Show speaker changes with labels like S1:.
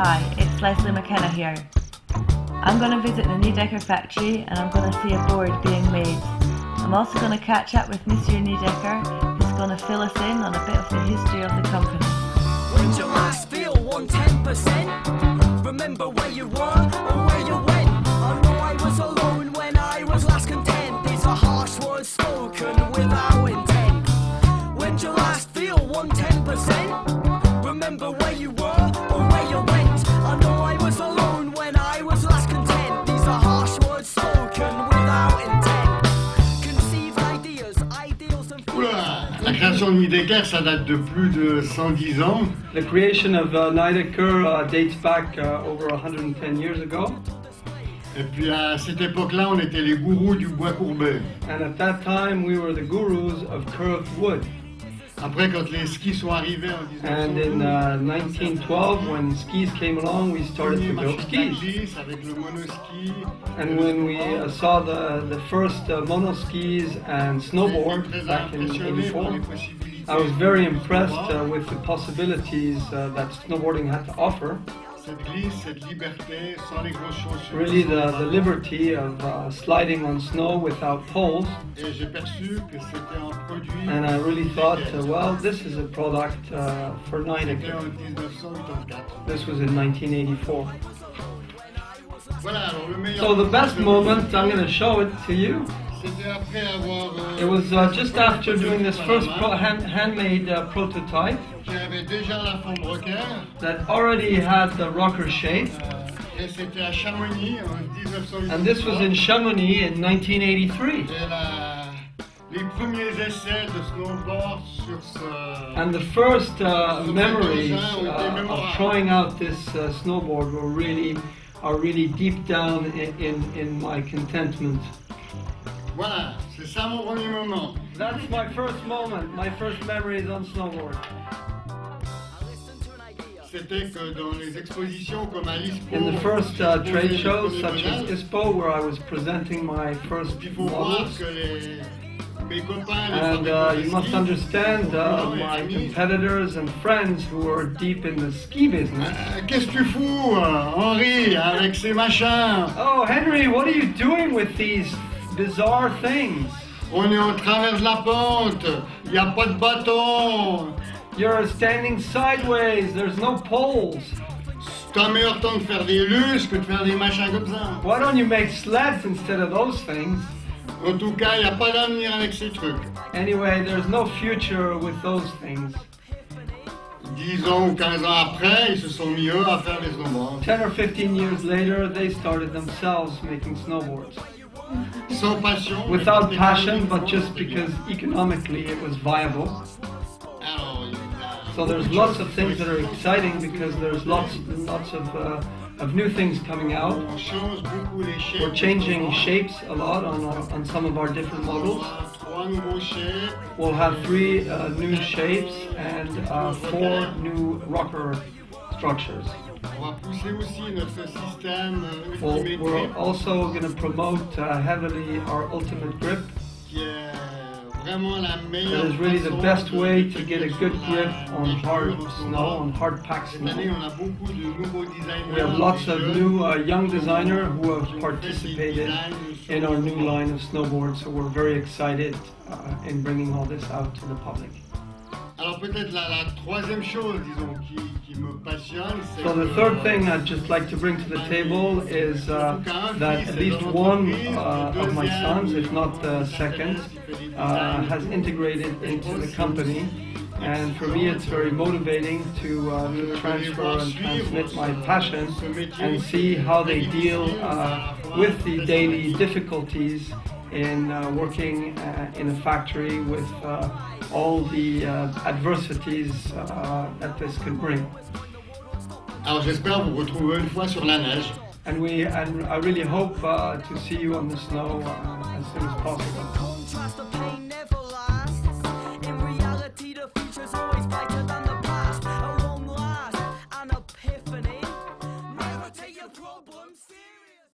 S1: Hi, it's Leslie McKenna here. I'm going to visit the Nidecker factory and I'm going to see a board being made. I'm also going to catch up with Monsieur Nidecker, who's going to fill us in on a bit of the history of the company.
S2: When you last feel 110%, remember where you were or where you went. I know I was alone when I was last content. These are harsh words spoken without intent. When you last feel 110%, remember where you were or where you went. I know I was alone when I was last content. These are harsh words spoken without intent. Conceive ideas and...
S3: Oula, la création de Nidecker, ça date de plus de 110 ans.
S4: The creation of Nidecker dates back over 110 years ago.
S3: Et puis à cette époque-là, on était les gourous du bois courbé.
S4: And at that time, we were the gurus of curved wood.
S3: Après, quand les skis sont arrivés en 1912,
S4: And in 1912, when skis came along, we started to build skis.
S3: avec le monoski.
S4: And when we saw the first monoskis and snowboard back in '84, I was very impressed with the possibilities that snowboarding had to offer.
S3: Cette glisse, cette liberté, sans les grosses chaussures.
S4: Really the liberty of sliding on snow without poles.
S3: Et j'ai perçu que c'était un produit.
S4: And I really thought, well, this is a product for Nidecker.
S3: En 1984.
S4: This was in 1984.
S3: Voilà, alors le meilleur.
S4: So the best moment, I'm going to show it to you.
S3: C'était après avoir.
S4: It was just after doing this first handmade prototype
S3: Qui avait déjà la forme rocker.
S4: that already had the rocker shape.
S3: Et c'était à Chamonix en 1983.
S4: And this was in Chamonix in 1983.
S3: Et les premiers essais de snowboard sur ce.
S4: And the first memories of trying out this snowboard are really deep down in my contentment.
S3: Voilà, c'est ça mon premier moment.
S4: That's my first moment, my first memories on snowboard.
S3: C'était que dans les expositions comme à l'ISPO,
S4: In the first trade shows such as ISPO, where I was presenting my first
S3: il faut voir
S4: models.
S3: que mes copains,
S4: And you must understand my competitors and friends who are deep in the ski business.
S3: Qu'est-ce que tu fous, Henri, avec ces machins?
S4: Oh, Henry, what are you doing with these bizarre things?
S3: On est en travers de la pente, il n'y a pas de bâton.
S4: You're standing sideways, there's no poles.
S3: C'est un meilleur temps de faire des lustres que de faire des machins comme ça.
S4: Why don't you make sleds instead of those things?
S3: En tout cas, il n'y a pas d'avenir avec ces trucs.
S4: Anyway, there's no future with those things.
S3: 10 ans ou 15 ans après, ils se sont mis eux à faire des snowboards.
S4: 10 or 15 years later, they started themselves making snowboards.
S3: Sans passion.
S4: Without passion, but just because economically it was viable.
S3: Alors,
S4: So there's lots of things that are exciting because there's lots of new things coming out.
S3: on change beaucoup les shapes.
S4: We're changing shapes a lot on some of our different models.
S3: 3 nouveaux shapes.
S4: We'll have 3 new shapes and 4 new rocker structures.
S3: On va pousser aussi notre système
S4: We're
S3: Ultimate
S4: also going to promote heavily our Ultimate Grip.
S3: qui est vraiment la
S4: That
S3: meilleure
S4: is really the
S3: façon
S4: best
S3: de
S4: way to get a
S3: tenir
S4: good
S3: sur
S4: grip
S3: la
S4: on hard
S3: dur
S4: snow, on hard packed
S3: Cette année,
S4: snow.
S3: on a beaucoup de nouveaux designers.
S4: We have lots of
S3: des
S4: new
S3: jeunes
S4: young
S3: qui
S4: designers who
S3: ont
S4: have
S3: fait des
S4: participated
S3: designs
S4: in our new
S3: sur-
S4: line of snowboards, so we're very excited in bringing all this out to the public.
S3: Alors peut-être la troisième chose, disons, qui me passionne, c'est
S4: So the
S3: que,
S4: third thing I'd just like to bring to the table is that at least one of my sons, if not the second, has integrated into the company. And for me, it's very motivating to transfer and transmit my passion and see how they deal with the daily difficulties in working in a factory with all the adversities that this could bring.
S3: Alors j'espère vous retrouver une fois sur la neige.
S4: And I really hope to see you on the snow as soon as possible.
S2: Contrast of pain never lasts. In reality, the future's always brighter than the past. A long last, an epiphany. Never take your problems.